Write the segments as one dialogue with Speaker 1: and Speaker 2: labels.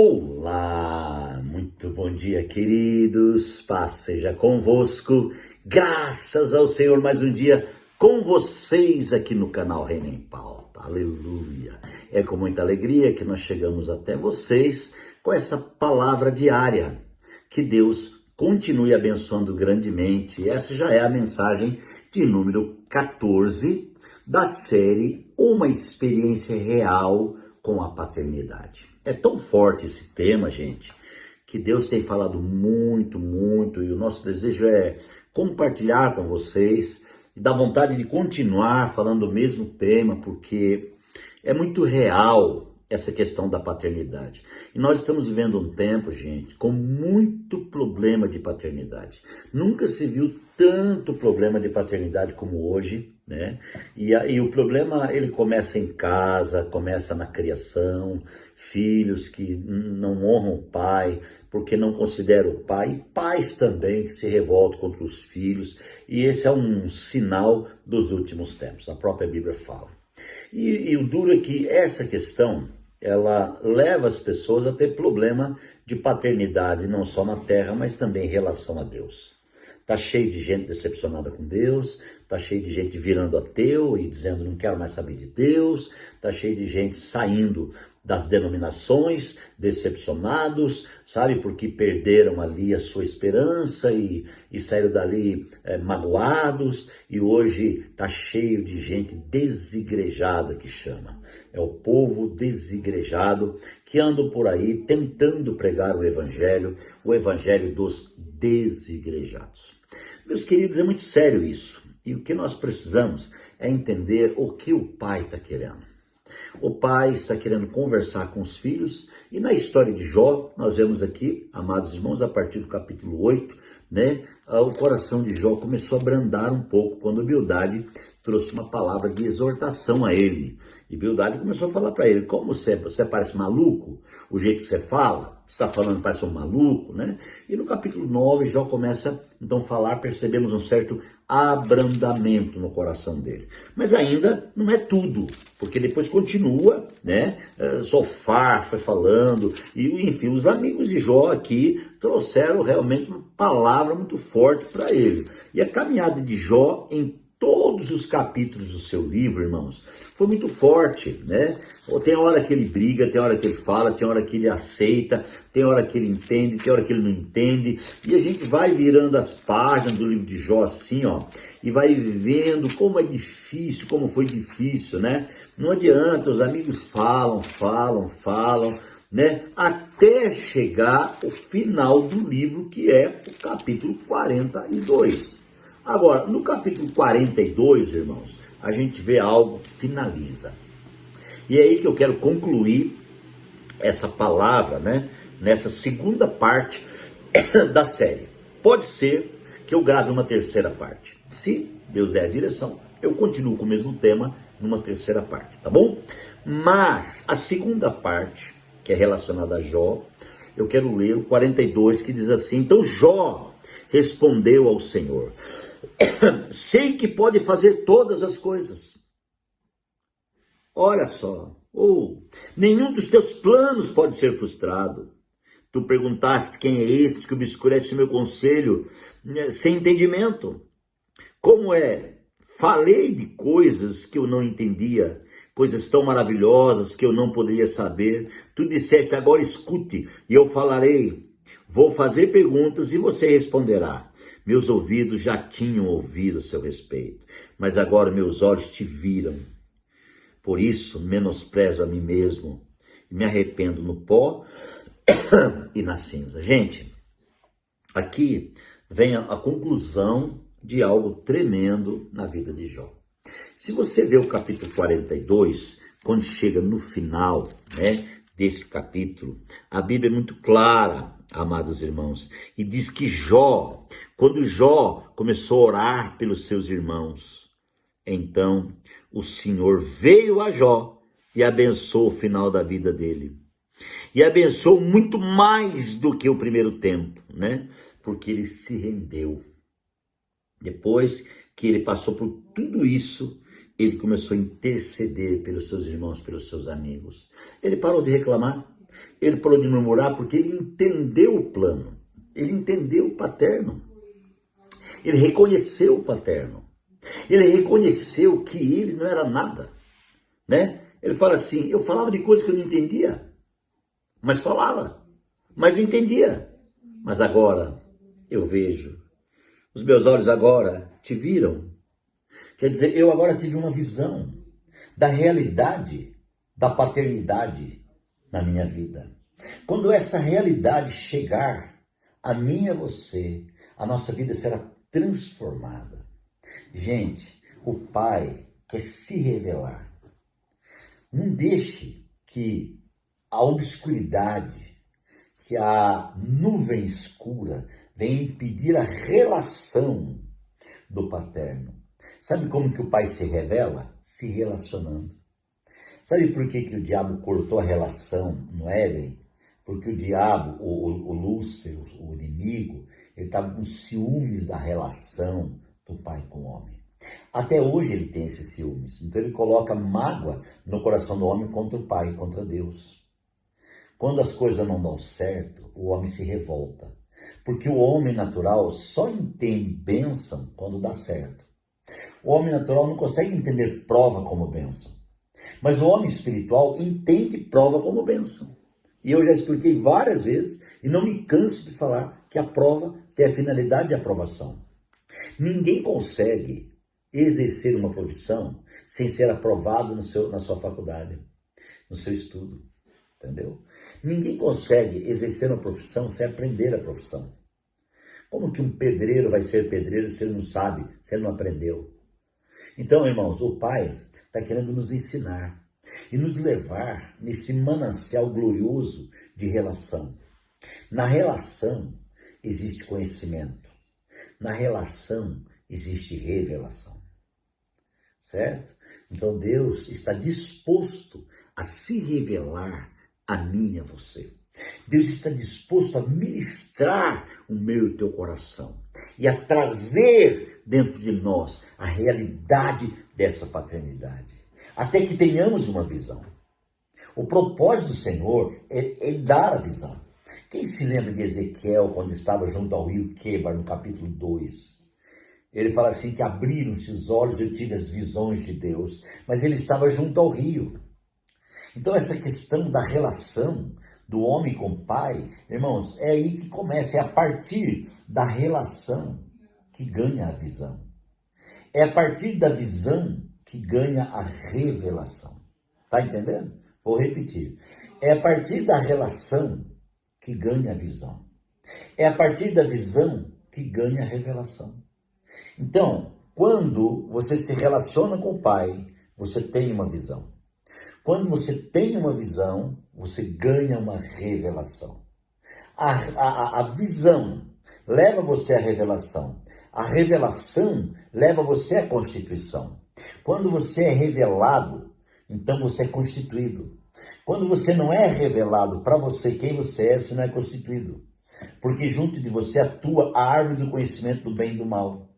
Speaker 1: Olá, muito bom dia, queridos. Paz seja convosco. Graças ao Senhor, mais um dia com vocês aqui no canal Reino em Pauta. Aleluia. É com muita alegria que nós chegamos até vocês com essa palavra diária. Que Deus continue abençoando grandemente. Essa já é a mensagem de número 14 da série Uma Experiência Real com a Paternidade. É tão forte esse tema, gente, que Deus tem falado muito, e o nosso desejo é compartilhar com vocês e dar vontade de continuar falando o mesmo tema, porque é muito real essa questão da paternidade. E nós estamos vivendo um tempo, gente, com muito problema de paternidade. Nunca se viu tanto problema de paternidade como hoje, né? E o problema, ele começa em casa, começa na criação, filhos que não honram o pai, porque não consideram o pai, e pais também que se revoltam contra os filhos, e esse é um sinal dos últimos tempos, a própria Bíblia fala. E o duro é que essa questão, ela leva as pessoas a ter problema de paternidade, não só na terra, mas também em relação a Deus. Tá cheio de gente decepcionada com Deus, tá cheio de gente virando ateu e dizendo não quero mais saber de Deus, tá cheio de gente saindo das denominações, decepcionados, sabe, porque perderam ali a sua esperança e saíram dali magoados, e hoje tá cheio de gente desigrejada, que chama. É o povo desigrejado que andam por aí tentando pregar o evangelho dos desigrejados. Meus queridos, é muito sério isso. E o que nós precisamos é entender o que o pai está querendo. O pai está querendo conversar com os filhos, e na história de Jó, nós vemos aqui, amados irmãos, a partir do capítulo 8, né, o coração de Jó começou a brandar um pouco, quando Bildade trouxe uma palavra de exortação a ele. E Bildade começou a falar para ele, como você parece maluco, o jeito que você fala, você está falando parece um maluco, né? E no capítulo 9, Jó começa então a falar, percebemos um certo abrandamento no coração dele. Mas ainda não é tudo, porque depois continua, né? Zofar foi falando, e enfim, os amigos de Jó aqui trouxeram realmente uma palavra muito forte para ele. E a caminhada de Jó em todos os capítulos do seu livro, irmãos, foi muito forte, né? Tem hora que ele briga, tem hora que ele fala, tem hora que ele aceita, tem hora que ele entende, tem hora que ele não entende, e a gente vai virando as páginas do livro de Jó assim, ó, e vai vendo como é difícil, como foi difícil, né? Não adianta, os amigos falam, né? Até chegar o final do livro, que é o capítulo 42. Agora, no capítulo 42, irmãos, a gente vê algo que finaliza. E é aí que eu quero concluir essa palavra, né? Nessa segunda parte da série. Pode ser que eu grave uma terceira parte. Se Deus der a direção, eu continuo com o mesmo tema numa terceira parte, tá bom? Mas a segunda parte, que é relacionada a Jó, eu quero ler o 42, que diz assim: então Jó respondeu ao Senhor: sei que pode fazer todas as coisas. Olha só, nenhum dos teus planos pode ser frustrado. Tu perguntaste quem é este que obscurece o meu conselho sem entendimento. Como é? Falei de coisas que eu não entendia, coisas tão maravilhosas que eu não poderia saber. Tu disseste, agora escute e eu falarei. Vou fazer perguntas e você responderá. Meus ouvidos já tinham ouvido a seu respeito, mas agora meus olhos te viram. Por isso, menosprezo a mim mesmo e me arrependo no pó e na cinza. Gente, aqui vem a conclusão de algo tremendo na vida de Jó. Se você vê o capítulo 42, quando chega no final, né, desse capítulo, a Bíblia é muito clara, amados irmãos, e diz que Jó, quando Jó começou a orar pelos seus irmãos, então o Senhor veio a Jó e abençoou o final da vida dele. E abençoou muito mais do que o primeiro tempo, né? Porque ele se rendeu. Depois que ele passou por tudo isso, ele começou a interceder pelos seus irmãos, pelos seus amigos. Ele parou de reclamar, Ele parou de murmurar porque ele entendeu o plano. Ele entendeu o paterno. Ele reconheceu o paterno. Ele reconheceu que ele não era nada, né? Ele fala assim, eu falava de coisas que eu não entendia, mas falava, mas não entendia. Mas agora eu vejo, os meus olhos agora te viram. Quer dizer, eu agora tive uma visão da realidade da paternidade na minha vida. Quando essa realidade chegar a mim e a você, a nossa vida será transformada. Gente, o Pai quer se revelar. Não deixe que a obscuridade, que a nuvem escura venha impedir a relação do paterno. Sabe como que o Pai se revela? Se relacionando. Sabe por que o diabo cortou a relação no Éden? Porque o diabo, o Lúcifer, o inimigo, ele estava com ciúmes da relação do pai com o homem. Até hoje ele tem esses ciúmes. Então ele coloca mágoa no coração do homem contra o pai, contra Deus. Quando as coisas não dão certo, o homem se revolta. Porque o homem natural só entende bênção quando dá certo. O homem natural não consegue entender prova como bênção. Mas o homem espiritual entende prova como bênção. E eu já expliquei várias vezes, e não me canso de falar, que a prova tem a finalidade de aprovação. Ninguém consegue exercer uma profissão sem ser aprovado na sua faculdade, no seu estudo, entendeu? Ninguém consegue exercer uma profissão sem aprender a profissão. Como que um pedreiro vai ser pedreiro se ele não sabe, se ele não aprendeu? Então, irmãos, o Pai está querendo nos ensinar e nos levar nesse manancial glorioso de relação. Na relação existe conhecimento. Na relação existe revelação. Certo? Então Deus está disposto a se revelar a mim e a você. Deus está disposto a ministrar o meu e o teu coração e a trazer dentro de nós a realidade dessa paternidade, até que tenhamos uma visão. O propósito do Senhor é dar a visão. Quem se lembra de Ezequiel quando estava junto ao rio Quebar, no capítulo 2? Ele fala assim que abriram-se os olhos, eu tive as visões de Deus, mas ele estava junto ao rio. Então essa questão da relação do homem com o pai, irmãos, é aí que começa, é a partir da relação que ganha a visão. É a partir da visão que ganha a revelação. Tá entendendo? Vou repetir. É a partir da relação que ganha a visão. É a partir da visão que ganha a revelação. Então, quando você se relaciona com o Pai, você tem uma visão. Quando você tem uma visão, você ganha uma revelação. A visão leva você à revelação. A revelação leva você à constituição. Quando você é revelado, então você é constituído. Quando você não é revelado para você quem você não é constituído. Porque junto de você atua a árvore do conhecimento do bem e do mal.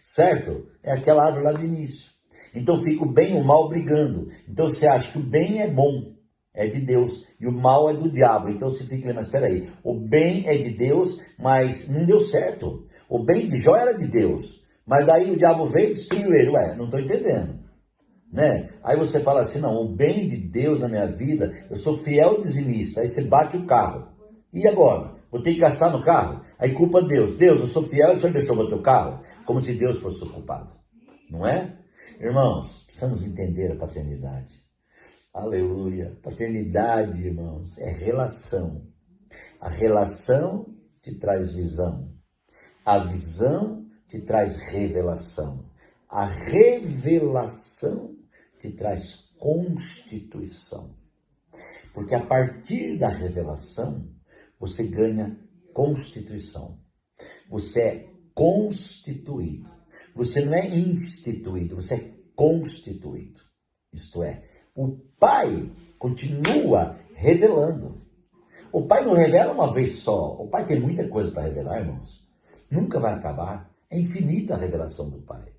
Speaker 1: Certo? É aquela árvore lá do início. Então fica o bem e o mal brigando. Então você acha que o bem é bom, é de Deus, e o mal é do diabo. Então você fica, mas espera aí, o bem é de Deus, mas não deu certo. O bem de Jó era de Deus, mas daí o diabo veio e destruiu ele. Ué, não estou entendendo. Né? Aí você fala assim, não, o bem de Deus na minha vida, eu sou fiel dizimista. Aí você bate o carro. E agora? Vou ter que gastar no carro? Aí culpa Deus. Deus, eu sou fiel, o senhor deixou bater o carro? Como se Deus fosse o culpado. Não é? Irmãos, precisamos entender a paternidade. Aleluia. Paternidade, irmãos, é relação. A relação te traz visão. A visão te traz revelação. A revelação te traz constituição. Porque a partir da revelação, você ganha constituição. Você é constituído. Você não é instituído, você é constituído. Isto é, o Pai continua revelando. O Pai não revela uma vez só. O Pai tem muita coisa para revelar, irmãos. Nunca vai acabar. É infinita a revelação do Pai.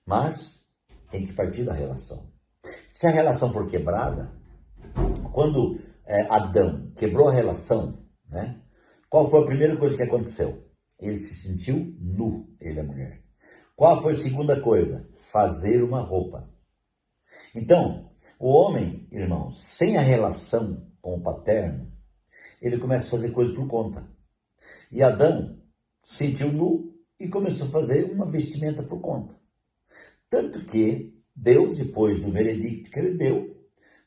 Speaker 1: Mas tem que partir da relação. Se a relação for quebrada, quando Adão quebrou a relação, né? Qual foi a primeira coisa que aconteceu? Ele se sentiu nu, ele e a mulher. Qual foi a segunda coisa? Fazer uma roupa. Então, o homem, irmãos, sem a relação com o paterno, ele começa a fazer coisas por conta. E Adão se sentiu nu e começou a fazer uma vestimenta por conta. Tanto que Deus, depois do veredicto que ele deu,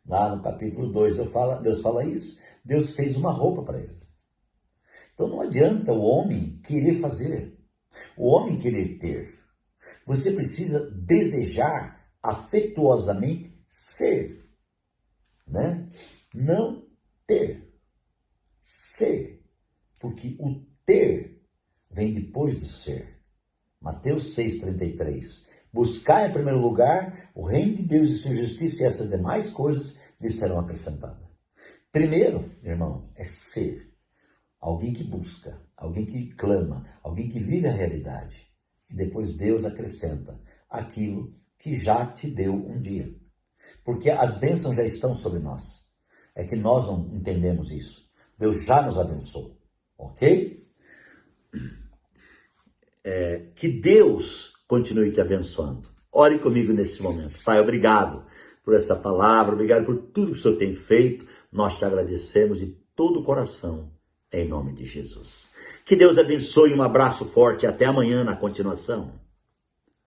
Speaker 1: lá no capítulo 2, Deus fala isso, Deus fez uma roupa para ele. Então não adianta o homem querer fazer, o homem querer ter. Você precisa desejar afetuosamente ser, né? Não ter, ser. Porque o ter vem depois do ser. Mateus 6,33. Buscar em primeiro lugar o reino de Deus e sua justiça, e essas demais coisas lhes serão acrescentadas. Primeiro, irmão, é ser. Alguém que busca, alguém que clama, alguém que vive a realidade. E depois Deus acrescenta aquilo que já te deu um dia. Porque as bênçãos já estão sobre nós. É que nós não entendemos isso. Deus já nos abençoou. Ok? Que Deus continue te abençoando. Ore comigo nesse momento. Pai, obrigado por essa palavra, obrigado por tudo que o Senhor tem feito. Nós te agradecemos de todo o coração, em nome de Jesus. Que Deus abençoe, um abraço forte e até amanhã na continuação.